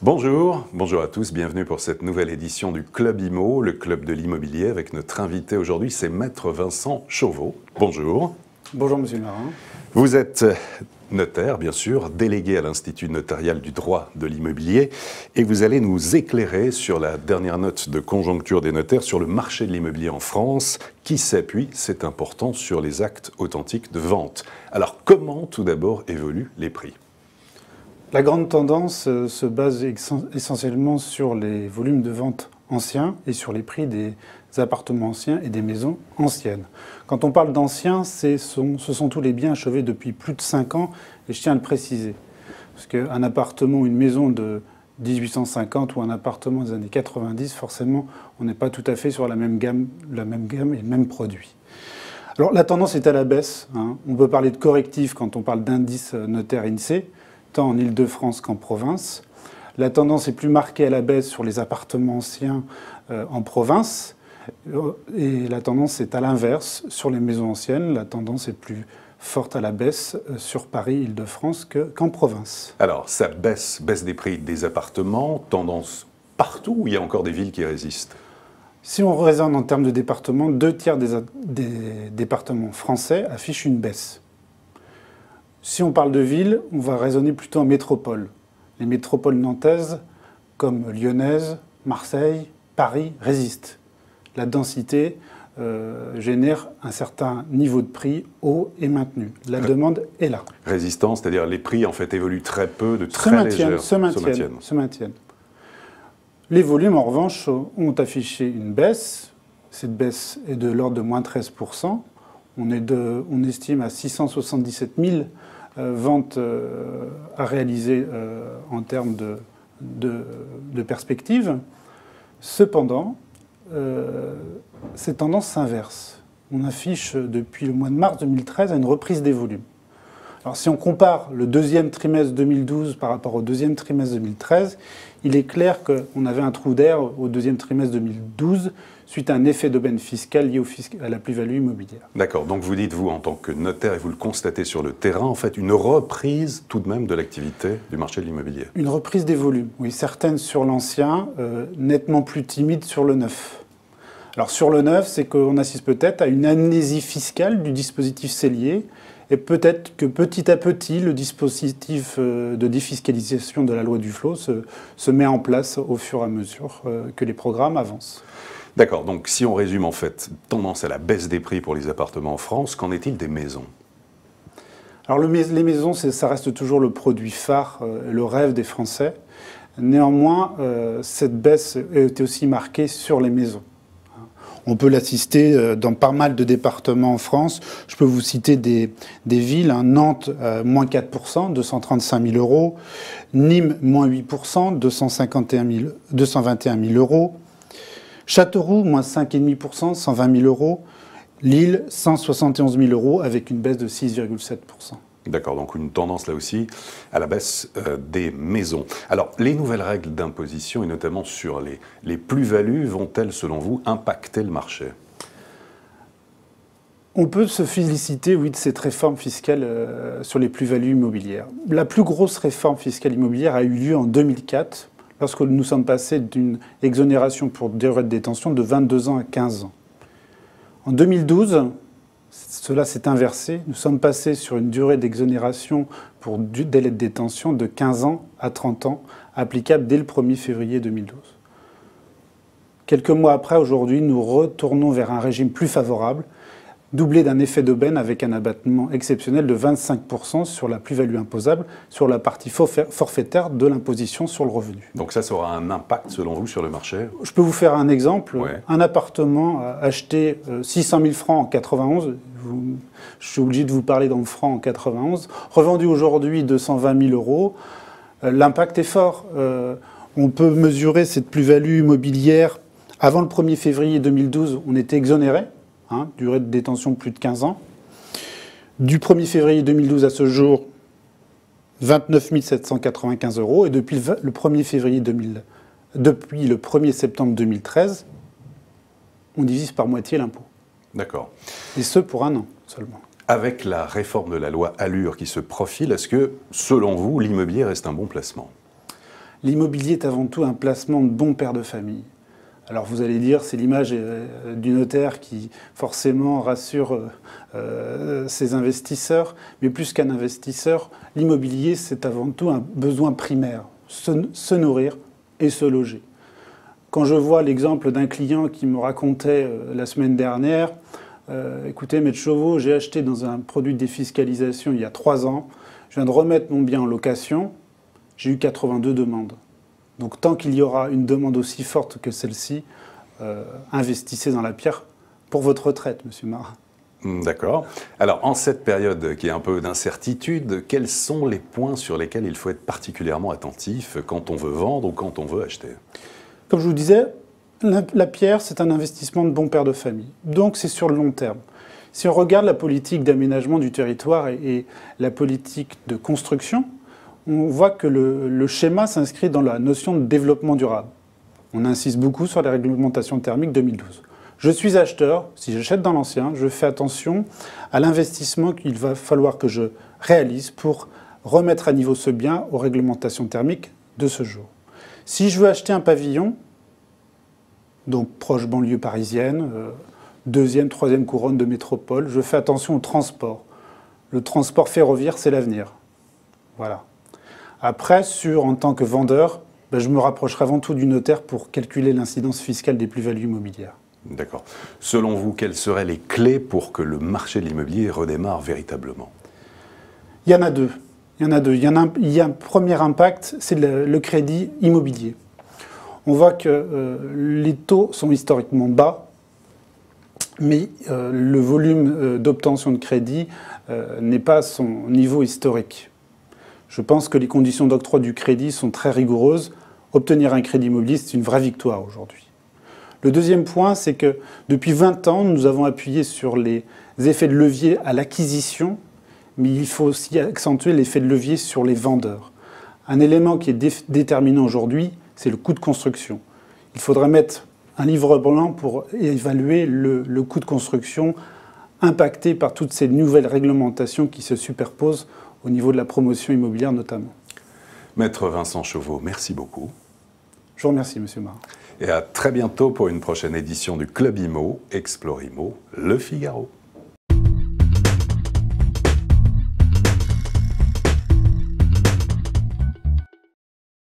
Bonjour à tous, bienvenue pour cette nouvelle édition du Club Imo, le club de l'immobilier, avec notre invité aujourd'hui, c'est Maître Vincent Chauveau. Bonjour. Bonjour Monsieur Marin. Vous êtes notaire, bien sûr, délégué à l'Institut notarial du droit de l'immobilier, et vous allez nous éclairer sur la dernière note de conjoncture des notaires sur le marché de l'immobilier en France, qui s'appuie, c'est important, sur les actes authentiques de vente. Alors, comment tout d'abord évoluent les prix ? La grande tendance se base essentiellement sur les volumes de vente anciens et sur les prix des appartements anciens et des maisons anciennes. Quand on parle d'anciens, ce sont tous les biens achevés depuis plus de 5 ans, et je tiens à le préciser. Parce qu'un appartement ou une maison de 1850 ou un appartement des années 90, forcément, on n'est pas tout à fait sur la même gamme et le même produit. Alors la tendance est à la baisse. On peut parler de correctif quand on parle d'indice notaire INSEE, tant en Île-de-France qu'en province. La tendance est plus marquée à la baisse sur les appartements anciens en province. Et la tendance est à l'inverse sur les maisons anciennes. La tendance est plus forte à la baisse sur Paris, Île-de-France qu'en province. Alors, ça baisse des prix des appartements, tendance partout ou il y a encore des villes qui résistent ? Si on raisonne en termes de départements, 2/3 des départements français affichent une baisse. Si on parle de villes, on va raisonner plutôt en métropole. Les métropoles nantaises, comme lyonnaises, Marseille, Paris, résistent. La densité génère un certain niveau de prix haut et maintenu. La demande est là. Résistance, c'est-à-dire les prix en fait évoluent très peu, de très légère. Se maintiennent. Les volumes, en revanche, ont affiché une baisse. Cette baisse est de l'ordre de moins 13%. On estime à 677 000 ventes à réaliser en termes de perspective. Cependant, cette tendance s'inverse. On affiche depuis le mois de mars 2013 une reprise des volumes. Alors si on compare le deuxième trimestre 2012 par rapport au deuxième trimestre 2013, il est clair qu'on avait un trou d'air au deuxième trimestre 2012 suite à un effet d'aubaine fiscale lié à la plus-value immobilière. D'accord, donc vous dites, vous, en tant que notaire, et vous le constatez sur le terrain, en fait, une reprise tout de même de l'activité du marché de l'immobilier. Une reprise des volumes, oui, certaines sur l'ancien, nettement plus timides sur le neuf. Alors sur le neuf, c'est qu'on assiste peut-être à une amnésie fiscale du dispositif cellier, et peut-être que petit à petit, le dispositif de défiscalisation de la loi Duflot se met en place au fur et à mesure que les programmes avancent. D'accord, donc si on résume en fait, tendance à la baisse des prix pour les appartements en France, qu'en est-il des maisons ? Alors les maisons, ça reste toujours le produit phare, le rêve des Français. Néanmoins, cette baisse est aussi marquée sur les maisons. On peut l'assister dans pas mal de départements en France. Je peux vous citer des villes. Nantes, moins 4%, 235 000 euros. Nîmes, moins 8%, 221 000 euros. Châteauroux, moins 5,5%, 120 000 euros. Lille, 171 000 euros, avec une baisse de 6,7%. D'accord, donc une tendance là aussi à la baisse des maisons. Alors, les nouvelles règles d'imposition, et notamment sur les plus-values, vont-elles, selon vous, impacter le marché ? On peut se féliciter, oui, de cette réforme fiscale sur les plus-values immobilières. La plus grosse réforme fiscale immobilière a eu lieu en 2004, lorsque nous sommes passés d'une exonération pour durée de détention de 22 ans à 15 ans. En 2012, cela s'est inversé. Nous sommes passés sur une durée d'exonération pour délai de détention de 15 ans à 30 ans, applicable dès le 1er février 2012. Quelques mois après, aujourd'hui, nous retournons vers un régime plus favorable, doublé d'un effet d'aubaine avec un abattement exceptionnel de 25% sur la plus-value imposable, sur la partie forfaitaire de l'imposition sur le revenu. Donc ça aura un impact, selon vous, sur le marché ? Je peux vous faire un exemple. Ouais. Un appartement acheté 600 000 francs en 91, je suis obligé de vous parler dans le franc en 91, revendu aujourd'hui 220 000 euros, l'impact est fort. On peut mesurer cette plus-value immobilière. Avant le 1er février 2012, on était exonéré. Durée de détention de plus de 15 ans. Du 1er février 2012 à ce jour, 29 795 euros. Et depuis le 1er septembre 2013, on divise par moitié l'impôt. D'accord. Et ce, pour un an seulement. Avec la réforme de la loi Allure qui se profile, est-ce que, selon vous, l'immobilier reste un bon placement ? l'immobilier est avant tout un placement de bon père de famille. Alors vous allez dire, c'est l'image du notaire qui forcément rassure ses investisseurs, mais plus qu'un investisseur, l'immobilier c'est avant tout un besoin primaire, se nourrir et se loger. Quand je vois l'exemple d'un client qui me racontait la semaine dernière, écoutez, Maître Chauveau, j'ai acheté dans un produit de défiscalisation il y a 3 ans, je viens de remettre mon bien en location, j'ai eu 82 demandes. Donc tant qu'il y aura une demande aussi forte que celle-ci, investissez dans la pierre pour votre retraite, Monsieur Marat. D'accord. Alors, en cette période qui est un peu d'incertitude, quels sont les points sur lesquels il faut être particulièrement attentif quand on veut vendre ou quand on veut acheter? Comme je vous disais, la pierre, c'est un investissement de bon père de famille. Donc c'est sur le long terme. Si on regarde la politique d'aménagement du territoire et la politique de construction, on voit que le schéma s'inscrit dans la notion de développement durable. On insiste beaucoup sur les réglementations thermiques 2012. Je suis acheteur, si j'achète dans l'ancien, je fais attention à l'investissement qu'il va falloir que je réalise pour remettre à niveau ce bien aux réglementations thermiques de ce jour. Si je veux acheter un pavillon, donc proche banlieue parisienne, deuxième, troisième couronne de métropole, je fais attention au transport. Le transport ferroviaire, c'est l'avenir. Voilà. Après, en tant que vendeur, je me rapprocherai avant tout du notaire pour calculer l'incidence fiscale des plus-values immobilières. D'accord. Selon vous, quelles seraient les clés pour que le marché de l'immobilier redémarre véritablement? Il y en a deux. Il y a un premier impact, c'est le crédit immobilier. On voit que les taux sont historiquement bas, mais le volume d'obtention de crédit n'est pas à son niveau historique. Je pense que les conditions d'octroi du crédit sont très rigoureuses. Obtenir un crédit immobilier, c'est une vraie victoire aujourd'hui. Le deuxième point, c'est que depuis 20 ans, nous avons appuyé sur les effets de levier à l'acquisition, mais il faut aussi accentuer l'effet de levier sur les vendeurs. Un élément qui est déterminant aujourd'hui, c'est le coût de construction. Il faudrait mettre un livre blanc pour évaluer le coût de construction impacté par toutes ces nouvelles réglementations qui se superposent au niveau de la promotion immobilière notamment. Maître Vincent Chauveau, merci beaucoup. Je vous remercie, Monsieur Marat. Et à très bientôt pour une prochaine édition du Club Imo, Explore Imo, Le Figaro.